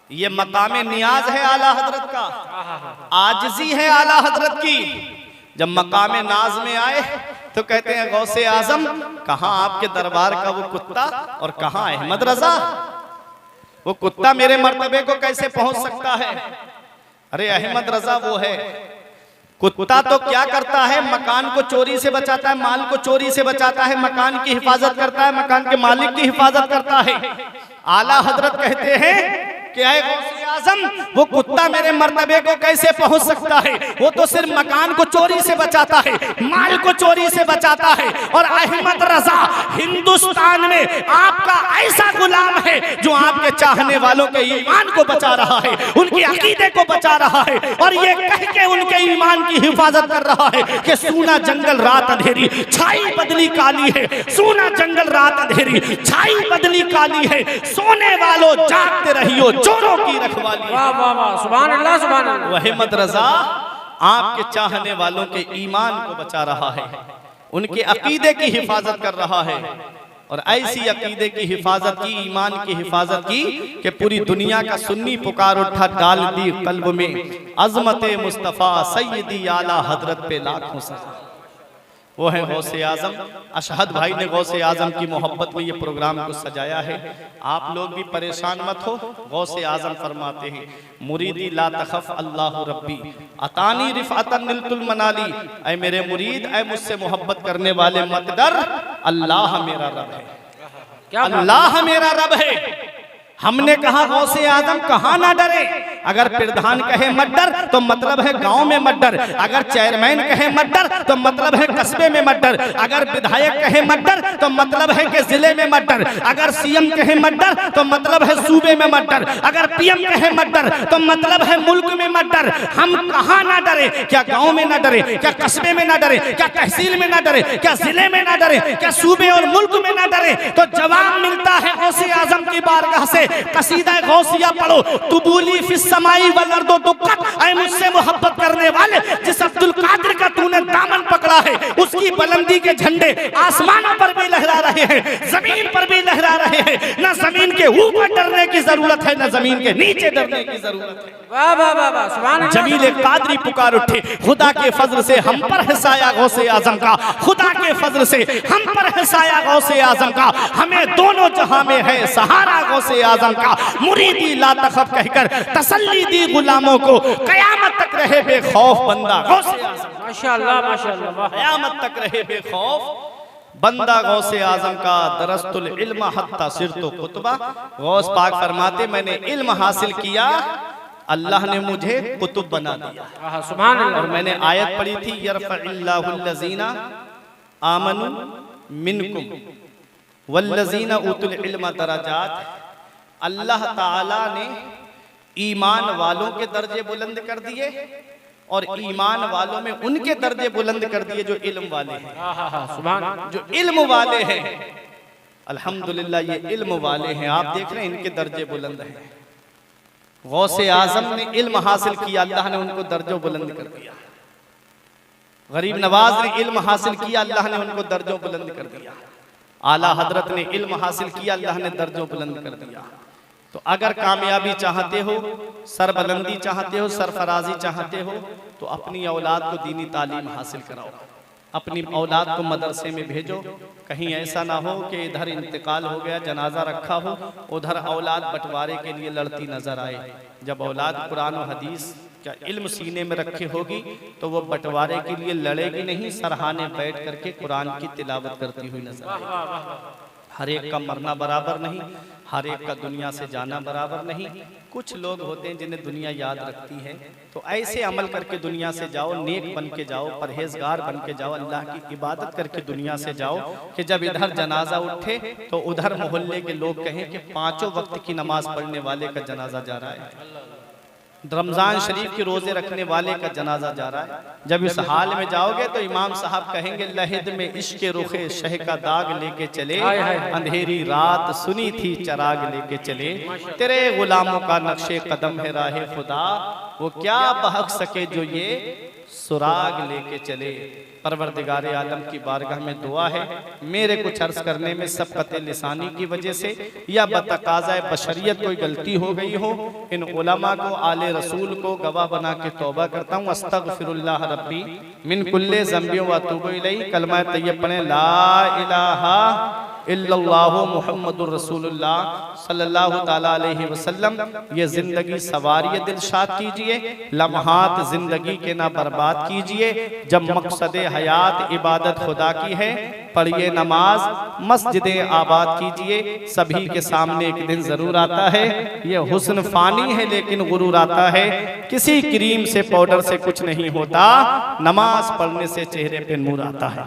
ये मकामे नियाज है आला हजरत का, आजिज़ी है आला हजरत की। जब मकामे नाज में आए तो कहते हैं गौसे आजम कहां आपके दरबार का वो कुत्ता और कहां अहमद रजा। वो कुत्ता मेरे मर्तबे को कैसे पहुंच सकता है? अरे अहमद रजा वो है। कुत्ता तो क्या करता है, मकान को चोरी से बचाता है, माल को चोरी से बचाता है, मकान की हिफाजत करता है, मकान के मालिक की हिफाजत करता है। आला हजरत कहते हैं कि ऐ गौसे आजम वो कुत्ता मेरे मर्तबे को कैसे पहुंच सकता है? वो तो सिर्फ मकान को चोरी से बचाता है, माल को चोरी से बचाता है। और अहमद रजा हिंदुस्तान में आपका ऐसा गुलाम है जो आपके चाहने वालों के ईमान को बचा रहा है, उनके अकीदे को बचा रहा है, और ये कह के उनके ईमान की हिफाजत कर रहा है कि सूना जंगल रात अंधेरी छाई बदली काली है, सूना जंगल रात अंधेरी छाई बदली काली है, सोने वालों जागते रहियो चोरों की रखवाली। वाह वाह वाह, सुभान अल्लाह सुभान अल्लाह। वह अहमद रजा आपके चाहने वालों के ईमान को बचा रहा है, उनके अकीदे की हिफाजत कर रहा है। और ऐसी अकीदे की हिफाजत की, ईमान की हिफाजत की कि पूरी दुनिया का सुन्नी पुकार उठा, डाल दी कल्ब में अजमत मुस्तफ़ा सैयदी आला हजरत पे लाखों सलाम। वो है गौसे आजम। अशहद भाई ने गौसे आजम की मोहब्बत में ये प्रोग्राम को सजाया है। आप लोग भी परेशान मत हो। गौसे आजम फरमाते हैं मुरीदी ला तखफ अल्लाह रब्बी अतानी रिफअतन निलतुल मनाली। ऐ मेरे मुरीद, ऐ मुझसे मोहब्बत करने वाले मत डर, अल्लाह मेरा रब है, अल्लाह मेरा रब है। हमने कहा गौसे आजम कहाँ ना डरे। अगर प्रधान कहे मत डर तो मतलब है गांव में मत डर, अगर चेयरमैन कहे मत डर तो मतलब है कस्बे में मत डर, अगर विधायक कहे मत डर तो मतलब है कि जिले में मत डर, अगर सीएम कहे मत डर तो मतलब है सूबे में मत डर, अगर पीएम कहे मत डर तो मतलब है मुल्क में मत डर। हम कहाँ ना डरे? क्या गाँव में ना डरे? क्या कस्बे में ना डरे? क्या तहसील में ना डरे? क्या जिले में ना डरे? क्या सूबे और मुल्क में ना डरे? तो जवाब मिलता है गौसे आजम की बारगाह से, कसीदा गौसिया पढ़ो, तुबूली फिस समाई वल अर्दो दुक्कत। ऐ मुझसे मोहब्बत करने वाले, जिस अब्दुल कादिर का तूने दामन पकड़ा है, उसकी बुलंदी के झंडे आसमानों पर भी लहरा रहे हैं, जमीन पर भी लहरा रहे हैं। ना जमीन के ऊपर डरने की जरूरत है, ना जमीन के नीचे डरने की जरूरत है। वाह वाह वाह वाह, सुभान अल्लाह। जमील कादरी पुकार उठे, खुदा के फजल से हम पर है साया गौसे आजम का, खुदा के फजल से हम पर है साया गौसे आजम का, हमें दोनों जहां में है सहारा गौसे आजम का। मुरीदी ला तखफ कहकर तसल्ली दी गुलामों को, कयामत तक रहे बेखौफ बंदा गौसे आजम। माशाअल्लाह माशाअल्लाह, वाह। कयामत तक रहे बेखौफ बंदा गौसे आजम का। दरस्तुल इल्म हत्ता सिरतो कुतबा। गौस पाक फरमाते मैंने इल्म हासिल किया, अल्लाह ने मुझे कुतुब बना दिया। सुभान अल्लाह। और मैंने आयत पढ़ी थी यरफ़इल्लाहुल लज़ीना आमनु मिनकुम वल्लज़ीना उतुल इल्म दरजात। अल्लाह ताला ने ईमान वालों के दर्जे बुलंद कर दिए और ईमान वालों में उनके दर्जे बुलंद कर दिए जो इल्म वाले हैं। सुभान, जो इल्म वाले हैं, अल्हम्दुलिल्लाह ये इल्म वाले हैं, आप देख रहे हैं इनके दर्जे बुलंद हैं। गौसे आजम ने इल्म हासिल किया, अल्लाह ने उनको दर्जों बुलंद कर दिया। गरीब नवाज ने इल्म हासिल किया, अल्लाह ने उनको दर्जों बुलंद कर दिया। आला हजरत ने इल्म हासिल किया, अल्लाह ने दर्जों बुलंद कर दिया। तो अगर कामयाबी चाहते हो, सरबलंदी चाहते हो, सरफराजी चाहते हो, तो अपनी औलाद को दीनी तालीम हासिल कराओ, अपनी औलाद को मदरसे में भेजो। कहीं ऐसा ना हो कि इधर इंतकाल हो गया, जनाजा रखा हो, उधर औलाद बंटवारे के लिए लड़ती नजर आए। जब औलाद कुरान और हदीस का इल्म सीने में रखे होगी तो वो बंटवारे के लिए लड़ेगी नहीं, सरहाने बैठ करके कुरान की तिलावत करती हुई नजर आएगी। हर एक का मरना बराबर नहीं, हर एक का दुनिया से जाना बराबर नहीं। कुछ लोग होते हैं जिन्हें दुनिया याद रखती है, तो ऐसे अमल करके दुनिया से जाओ, नेक बन के जाओ, परहेजगार बन के जाओ, अल्लाह की इबादत करके दुनिया से जाओ कि जब इधर जनाजा उठे तो उधर मोहल्ले के लोग कहें कि 5 वक्त की नमाज पढ़ने वाले का जनाजा जा रहा है, रमजान शरीफ के रोजे रखने वाले का जनाजा जा रहा है। जब इस हाल में जाओगे तो इमाम साहब कहेंगे, लहद में इश्क रुखे शह का दाग लेके चले, अंधेरी रात सुनी थी चराग लेके चले, तेरे गुलामों का नक्शे कदम है राहे खुदा, वो क्या बहक सके जो ये सुराग लेके चले। परवरदिगार आलम की बारगाह में दुआ है, मेरे कुछ अर्ज करने में सबकत लिसानी की वजह से या बतकाज़ा बशरियत कोई गलती हो गई हो, इन उलमा को, आले रसूल को गवाह बना के तौबा करता हूँ। अस्तगफिरुल्लाह रब्बी मिन कुल्ले ज़ंबि व अतूबु इलैहि। कलमा तय्यब पढ़ें, ला इलाहा इल्लल्लाहु मुहम्मदुर रसूलुल्लाह सल्लल्लाहु ताला अलैहि वसल्लम। ये जिंदगी सवारी दिलशाद कीजिए, लम्हात जिंदगी के ना बर्बाद कीजिए। जब मकसद हयात इबादत खुदा की है, पढ़िए नमाज, मस्जिदें आबाद कीजिए। सभी के सामने एक दिन जरूर आता है, ये हुस्न फानी है लेकिन गुरूर आता है। किसी क्रीम से पाउडर से कुछ नहीं होता, नमाज पढ़ने से चेहरे पे नूर आता है।